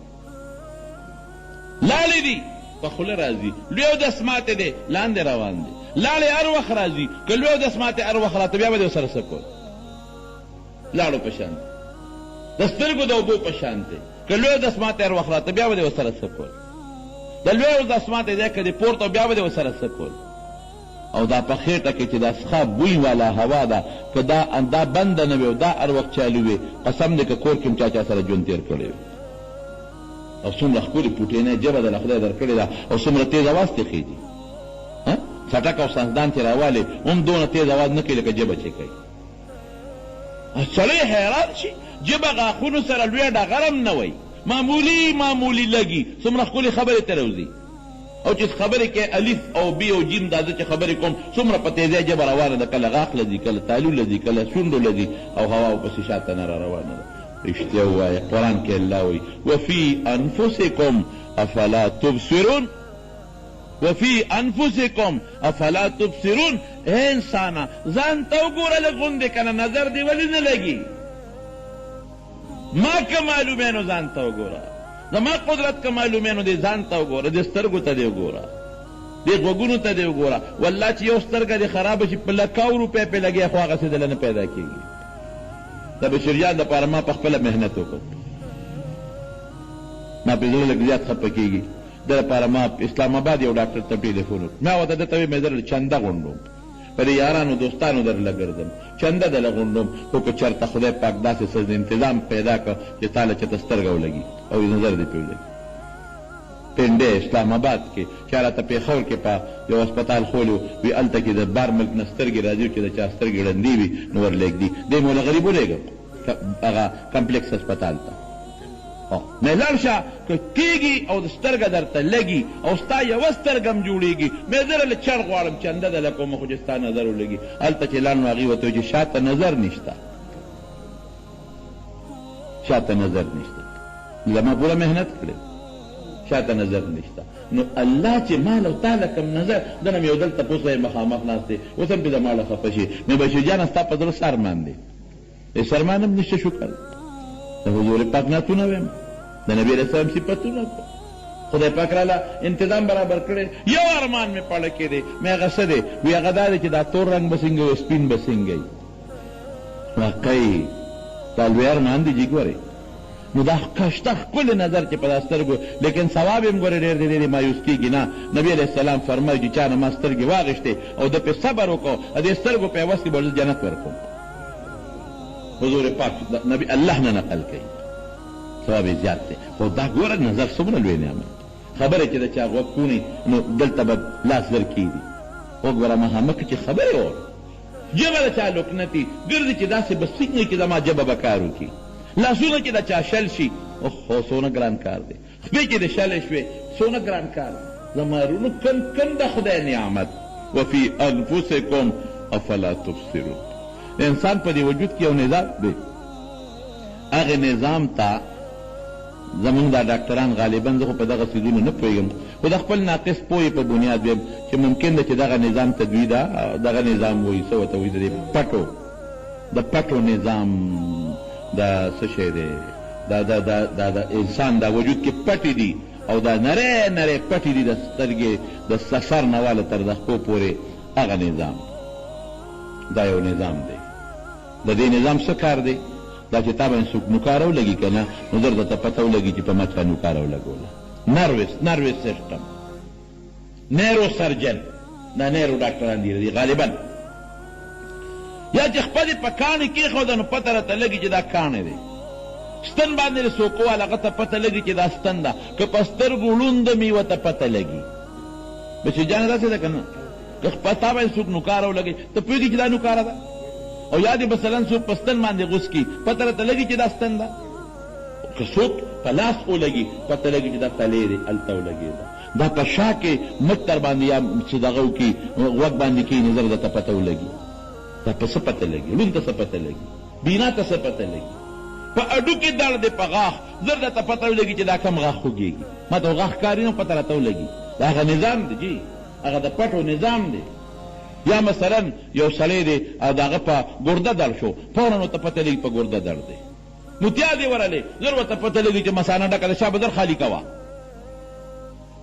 لاړې دي په خوله راځي، لوی او دسماتې دی لاندې روان دی. لاړې هر وخت راځي، که لوی او دسماتې هر وخت راته بیا به دې ورسره څه کوي. لاړو په شان د سترګو د اوبو په شان دی، که لوی او دسماتې هر وخت راته بیا به دې ورسره څه کوي. د لوی او دسماتې دی که دې پورته بیا به دې ورسره څه کوي. او دا په خېټه کې چې دا څخه بوی والا هوا ده، که دا بنده نه وي او دا هر وخت چالو وي، قسم دی که کور کې هم چا سره ژوند تېر کړی وي. او څومره ښکلې پوټینۍ ژبه دله خدای درکړې ده او څومره تېز اواز ترې خېږي. څټک او ساندان ترې راوالې هم دونه تېز اواز نه کوي لکه ژبه چې کوي. سړی حیران شي، ژبه غاښونو سره لویه ډغر هم نه وی، معمولي لګي، څومره ښکلې خبرې ته راوځي. او چې خبرې کې الف او بی او جیم دا زه چې خبرې کوم څومره په تیزۍ ژبه روانه ده، کله غاښ لځي، کله تالو لځي، کله شونډو لځي او هوا ورپسې شاته نه را روانه ده. رښتیا ووایه قرآن کې الله وایي وفي انفسکم افلا تبصرون، وفي انفسکم افلا تبصرون. اے انسانه ځان ته وګوره لږ غوندې که نه نظر دې ولې نه لګي. ما که معلومې نو ځان ته وګوره، زما قدرت که معلومې نو دې ځان ته وګوره، دې سترګو ته دې وګوره، دې غوږونو ته دې وګوره. والله چې یو سترګه دې خرابه شي په لکاو روپۍ پې لګیا خو هغسې دله نه پیدا کېږي. د بشریات دپاره ما په خپله محنت وکړ، ما پې زړه لږ زیات خفه کېږي. د لپاره ما اسلام آباد یو ډاکټر ته ټلیفون وکړ، ما ورته دته ویې مې زه چنده غونډوم، په دې یارانو دوستانو درله ګرځم، چنده دله غونډوم، خو که چېرته خدای پاک داسې څه انتظام پیدا کړ چې تا له چېرته سترګه ولګي او نظر دې پرې ولګي. پنډې اسلام آباد کې چا راته پېښور کې په یو هسپتال خولی وي، هلته کې د بار ملک نه سترګې راځي چې د چا سترګې ړندې وي نو ورلېږدي. دی مولا غریب ولېږم هغه کمپلیکس هسپتال ته. مې لاړ شه که کېږي او د سترګه درته لګي او ستا یوه سترګه هم جوړېږي، مې زه له چړ غواړم چنده دله کومه خو چې ستا نظر ولګي. هلته چې لاړ نو هغې ورته وایي چې شاته نظر نشته، شاته نظر نشته. زما پوره محنت کړې، شاته نظر نشته. نو الله چې مال او تا له کوم نظر دنه مې یو دل تپوس یې مخامخ ناست دی، اوس هم پې د ماله خفه شي. مې بشیر جانه ستا په زړه سرمان دی، سرمان هم نشته شکر د حضور پاک نعتونه ویم، د نبي علیه السلام صفتونه خدای پاک راله انتظام برابر کړی. یو ارمان مې پړه کې دی، مې هغه څه دی وی هغه دا دی چې دا تور رنګ به څنګه وي، سپین به څنګه وي. واقعي دا لوی ارمان دی جي ګورئ نو دا کشته ښکلی نظر چې په دا سترګو لیکن ثواب یې هم ګورې ډېر دی مایوس کېږي نه نبي علیه السلام فرمایي چې چا نه ما سترګې واغېښتې او ده پې صبر وکړو دې سترګو په عوض کې به جنت ورکوم حضور پاک نبي الله نه نقل کوي ثواب یې زیات دی خو دا ګوره نظر څومره لوی نعمت خبره چې د چا غوږ کونی نو دلته به لاس در کېږي وګوره مخامخ چې خبرې اور ژبه د چا لکنتي ګرځي چې داسې به سیګنې کې زما ژبه به کار وکړي لاسونه چې د چا شل شي اوهو څونه ګران کار دی خپې چې د شلې شوې څونه ګران کار دی زما رونو کم د خدای نعمت وفي انفسکم افلا تبصرون انسان په دې وجود کې یو نظام دی هغې نظام ته زمونږ دا ډاکټران غالبا زه خو په دغه څیزونو نه پوهېږم خو د خپل ناقص پوهې په بنیاد ویم چې ممکن ده چې دغه نظام تدوی ده دغه نظام وایي څه ورته وایي د پټو نظام دا څه شی دی دا انسان دا وجود کې پټې دي او دا نری پټې دي د سترګې د سر نه واله تر د خپو پورې هغه نظام دا یو نظام دی د دې نظام څه کار دی دا چې تا باندې څوک نوکاره ولګي که نه نو در درته پته ولګي چې په ما چا نوکاره ولګوله نروس سیسټم نیرو سرجن دا نیرو ډاکټران دي غالبا یا چې خپلې په کاڼې کېښوده نو پته راته لګي چې دا کاڼې دی ستن باندې د سوکوال هغه ته پته لګي چې دا ستن ده که په سترګو ړوند مې ورته پته لګي بچې جانې داسې ده که نه که په تا باندې څوک نوکاره ولګي ته پوهېږي چې دا نوکاره ده او یا دې مثلا څوک په ستن باندې غوس کي پته راته لګي چې دا ستن ده که څوک په لاس ولګي پته لګي چې دا تلې دی هلته ولګېده دا په شا کې مټ تر باندې یا څه دغه وکړي غوږ باندې کښېني زر درته پته ولګي دا په څه پته لګي ړوند ته څه پته لګي بینا ته څه پته لګي په اډو کې درد دی په غاښ زر درته پته ولګي چې دا کم غاښ خوږېږي ما ته غاښ کاري نو پته راته ولګي دا هغه نظام دی جي هغه د پټو نظام دی یا مثلا یو سړی دی او د هغه په ګرده درد شو فورا ورته پته لګي په ګرده درد دی متیا دې ورلې زر ورته پته لګي چې مثانه ډکه ده شا به در خالي کوه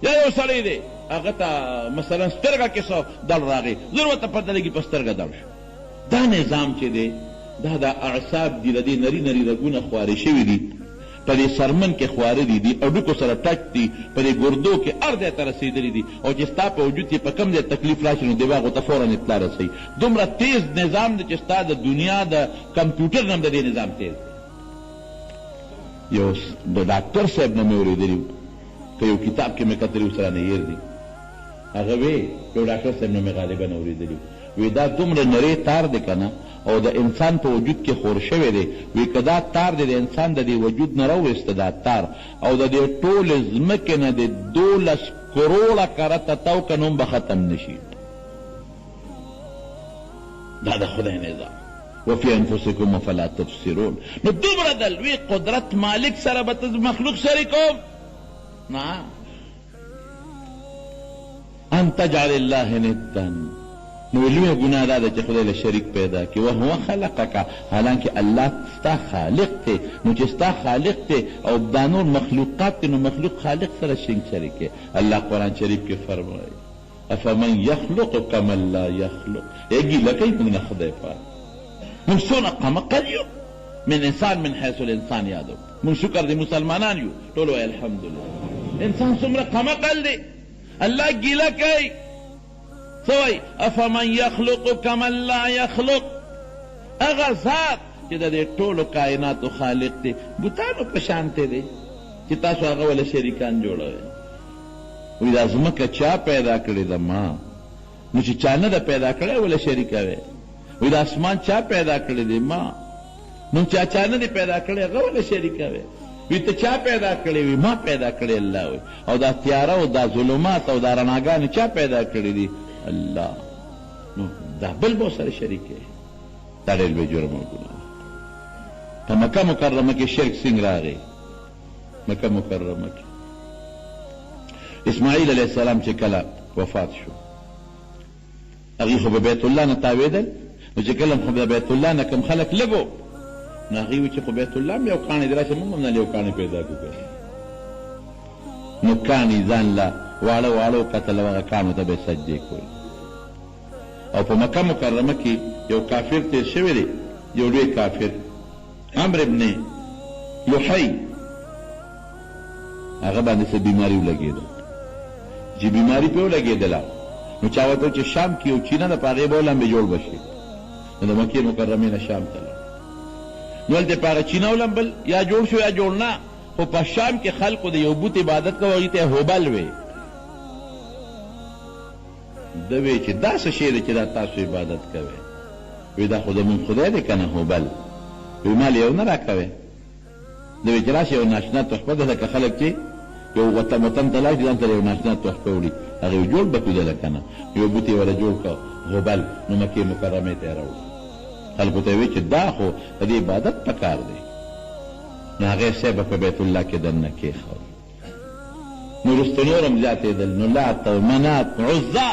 یا یو سړی دی هغه ته مثلا سترګه کې څه درد راغی زر ورته پته لګي په سترګه درد شو دا نظام چې دی دا د اعصاب دي د دې نري رګونه خوارې شوي دي په دې سرمن کې خواره دي اډوکو سره ټچ دي په دې ګردو کې هر ځای ته رسېدلي دي او چې ستا په وجود کې په کوم ځای تکلیف راشي نو دماغو ته فورا اطلاع رسوي دومره تیز نظام دی چې ستا د دنیا د کمپیوټر نه هم د دې نظام تیز دی یو د ډاکټر صاحب نه مې اورېدلي که یو کتاب کې مې کتلي ورسره نه هېر دي هغه وی یو ډاکټر صاحب نه مې غالبا اورېدلي وی دا دومره نری تار دی که نه او د انسان په وجود کې خور شوی دی وی که دا تار دی د انسان د دې وجود نه راوویسته دا تار او د دې ټولې ځمکې نه د 12 کروړه کرته تاو که نوم به ختم نشي دا د خدای نظام وفي انفسکم افلا تبصرون نو دومره د لوی قدرت مالک سره به ته مخلوق شریکوم نه ان تجعل الله ندا نو لویه ګناه دا ده چې خدای له شریک پیدا کړي وهو خلقک حالانکه الله ستا خالق دی نو چې ستا خالق دی او دا نور مخلوقات دی نو مخلوق خالق سره شریک دی الله قرآن شریف کې فرمایي افمن یخلق کمن لا یخلق ګیله کوي موږ نه خدای پاک موږ څونه قمقل یو من انسان من حیث الانسان یادو موږ شکر دی مسلمانان یو ټول وایي الحمدلله انسان څومره قمقل دی الله ګیله کوي سوئی افمن یخلق کمن لا یخلق اغا ذات چې د دې ټولو کائناتو خالق دی بوتانو په شانته دی چې تاسو هغه ولا شریکان جوړوئ وی دا ځمکه چا پیدا کړې ده ما نو چې چا نه ده پیدا کړی ولا شریکوي وی دا اسمان چا پیدا کړی دی ما نو چا نه دی پیدا کړی هغه ولا شریکوي وی ته چا پیدا کړی وی ما پیدا کړی الله وی او دا تیاره او دا ظلمات او دا رڼاګانې چا پیدا کړی دي الله نو دا بل به سره شریک دی دا ډېر لوی جرم او ګناه په مکه مکرمه کې شرک څنګه راغی مکه مکرمه کې اسماعیل علیه السلام چې کله وفات شو هغې خو به بیت الله نه تاوېدل نو چې کله خو د بیت الله نه کوم خلک لږو نو هغې وي چې خو بیت الله هم یو کاڼی دی راشه موږ هم نه یو کاڼی پیدا کړو نو کاڼي ځان له واړه واړو کتل او هغه کاڼو ته به یې سجدې کول او په مکه مکرمه کې یو کافر تیر شوی دی یو لوی کافر عمرو ابن لحی هغه باندې څه بیماری ولګېده چې بیماری پې ولګېدله نو چا ورته چې شام کې یو چینه ده په هغې به ولمبې جوړ به شي نو د مکې مکرمې نه شام ته لاړ نو هلته په هغه چینه ولمبل یا جوړ شو یا جوړ نه خو په شام کې خلقو د یو بوت عبادت کوه هغې ته هوبل وی ده وی چې دا څه شی دی چې دا تاسو عبادت کوئ وی دا خو زمونږ خدای دی که نه هوبل وی مال یو نه راکوئ ده وی چې راشي یو ناشنا تحفه ده لکه خلک چې یو وطن ته لاړ شي ځان ته یو ناشنا تحفه وړي هغې وی جوړ به کړو ده که نه یو بوت یې وله جوړ کړه هوبل نو مکې مکرمې ته یې راوړو خلکو ته یې وی چې دا خو د دې عبادت پکار دی نو هغې صاحب په بیت الله کې دننه کېښود نو وروسته نور هم زیاتېدل نو لات او منات عزا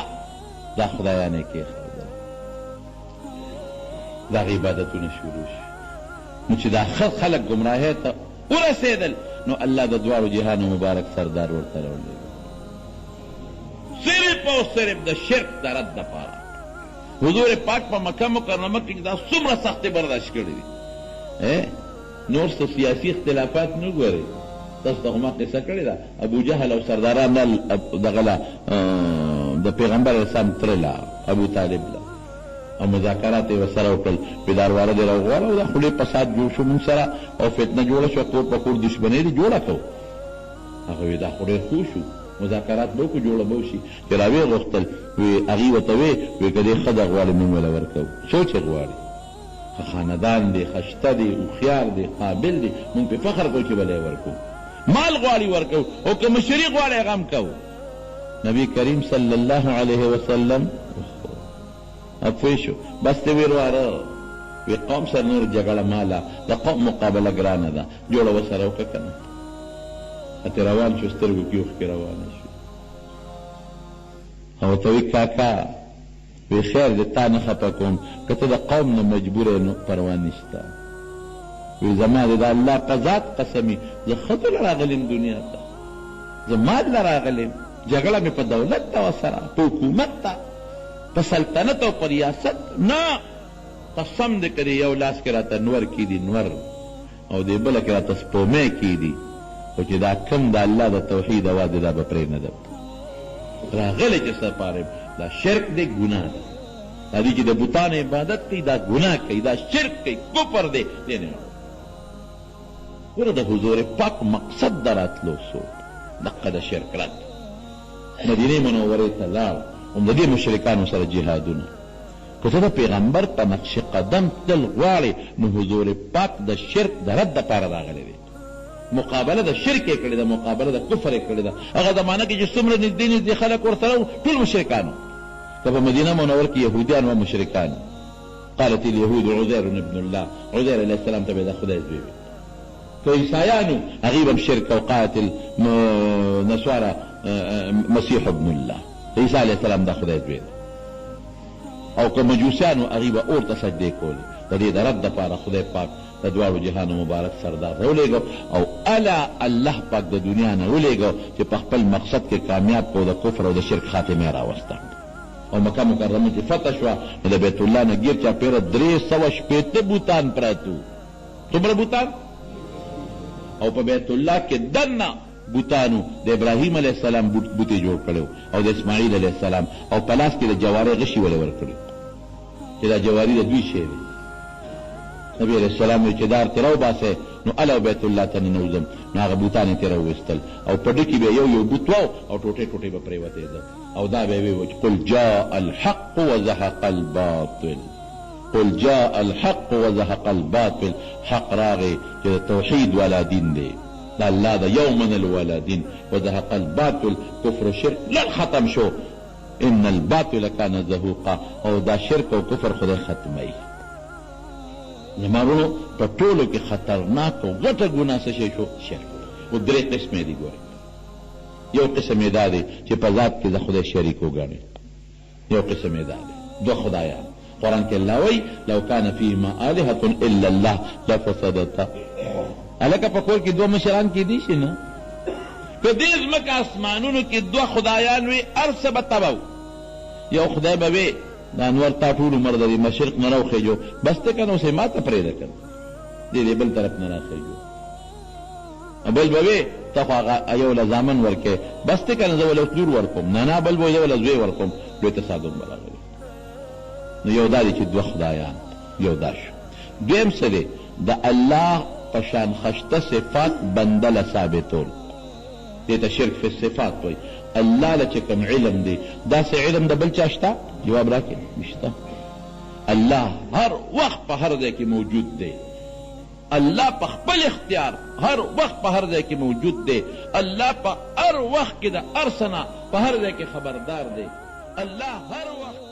دا خدایانې کېښودل د هغې عبادتونه شروع شي نو چې دا خلک ګمراهۍ ته ورسېدل نو الله د دواړو جهانو مبارک سردار ورته راولېږه صرف او صرف د شرک د رد دپاره حضور پاک په مکه مکرمه کې دا څومره سختې برداشت کړي دي نور څه سیاسي اختلافات نه ګورئ تاسو ته خو ما قصه کړې ده ابو جهل او سرداران دغه له د پیغمبر اسلام تره له ابو طالب له او مذاکرات یې ورسره وکړل بیدارواره دې راوغواړه او د خولې فساد جوړ شو موږ سره او فتنه جوړه شوه کور په کور دشمنۍ دې جوړه کړو هغه وی دا خو ډېر ښه شو مذاکرات به وکړو جوړه به وشي چې راویې غوښتل وی هغې ورته وی که دې ښه ده غواړې موږ وله ورکوو څوک چې غواړي ښه خاندان دی ښه شته دی هوښیار دی قابل دی موږ پې فخر کوو چې به یې ورکوو مال غواړي ورکوو او که مشري غواړي غم کوو نبی کریم صلی الله علیه وسلم پوه شو بس ته ویې ورواره وی قوم سره نور جګړه ماله د قوم مقابله ګرانه ده جوړه ورسره وکړه که نه ته روان شو سترګو کې اوښکې روانه شو او ورته وی کاکا وی خیر دی تا نه خفه کوم که ته د قوم نه مجبور یې نو پروا نشته وی زما د الله په ذات قسمي زه ښځو له راغلم دنیا ته زه مال له راغلم جګړه مې په دولت ته ورسره په حکومت ته په سلطنت او په ریاست نه قسم دې که یو لاس کې راته نور کېدي نور او دې بله کې راته سپومۍ کېدي خو چې دا کم د الله د توحید اواز دی دا به پرېږدم راغلی چې څه پاره دا شرک دی ګناه ده دا دي چې د بوتانو عبادت کوي دا ګناه کوي دا شرک کوي کفر دی دې نه ګوره د حضور پاک مقصد د راتلو سو دقه د شرک رد مدینې منورې ته لاړ هم د دې مشرکانو سره جهادونه که ته د پیغمبر په نقش قدم تل غواړې نو حضور پاک د شرک د رد دپاره راغلی دی مقابله د شرک یې کړې ده مقابله د کفر یې کړې ده هغه زمانه کې چې څومره نږدې نږدې خلک ورسره وو ټول مشرکان که په مدینه منور کې یهودیان و مشرکان قالت اليهود عزير ابن الله عزير علیه السلام ته به د خدای زوی وي که عیسایانو هغې به هم شرک او قالت النصارى مسیح ابن الله عیسی علیه السلام د خدای زوی دی او که مجوسیانو هغې به اور ته سجدې کولې د دې د رد دپاره خدای پاک د دواړو جهانو مبارک سردار راولېږه او الا الله پاک د دنیا نه ولېږه چې په خپل مقصد کې کامیاب کړو د کفر او د شرک خاتمه راوسته او مکه مکرمه چې فتح شوه نو د بیت الله نه ګیر چاپېره 360 بوتان پراته وو څومره بوتان او په بیت الله کې دننه بوتانو د ابراهیم علیه السلام بوتې جوړ کړی او د اسماعیل علیه السلام او په لاس کې د جوارۍ غشي ولې ورکړي چې دا جواري د دوی شی دی نبی علیه السلام وی چې دار ترې راوباسئ نو اله بیت الله ته ننوځم نو هغه بوتان یې ترې راوویستل او په ډکي به یو بوت واو او ټوټې ټوټې به پرېوتېده او دا به یې وی قل جاء الحق وزهق الباطل قل جاء الحق وزهق الباطل حق راغی چې د توحید والا دین دی دا الله د یومن الوالا دین وزهق الباطل کفر شرک لن ختم شو ان الباطل کان زهوقا او دا شرک او کفر خدای ختموي زمارونو په ټولو کې خطرناک او غټه ګناه څه شی شو شرک او درې قسمې دي ګورئ یو قسم یې دا دی چې په ذات کې د خدای شریک وګڼي یو قسم یې دا دی دوه خدایان قرآن کې الله وایي لو کان فیهما آلهة الا الله لفسدتا هلکه په کور کې دوه مشران کېدی شي نه که دې ځمکه اسمانونو کې دوه خدایان وي هر څه به تبه یو خدای به وي دا انور تا ټول عمر د مشرق نه راوخېجو بس ته که نو اوس یې ما ته پرېږده که دې بل طرف نه راخېږو بل به وې ته خو هغه یو له زامن ورکې بس ته که نه زه ول اوس لور ورکوم نه نه بل به یو له زوی ورکوم لوی تصادم به راغلی نو یو دا دی چې دوه خدایان یو دا شو دویم څه دی د الله په شان خشته صفات بنده له ثابتول دې ته شرک فی الصفات وایي الله له چې کوم علم دی داسې علم د بل چا شته جواب راکړي نشته الله هر وخت په هر ځای کې موجود دی الله په خپل اختیار هر وخت په هر ځای کې موجود دی الله په هر وخت کې د هر څه نه په هر ځای کې خبردار دی الله هر وخت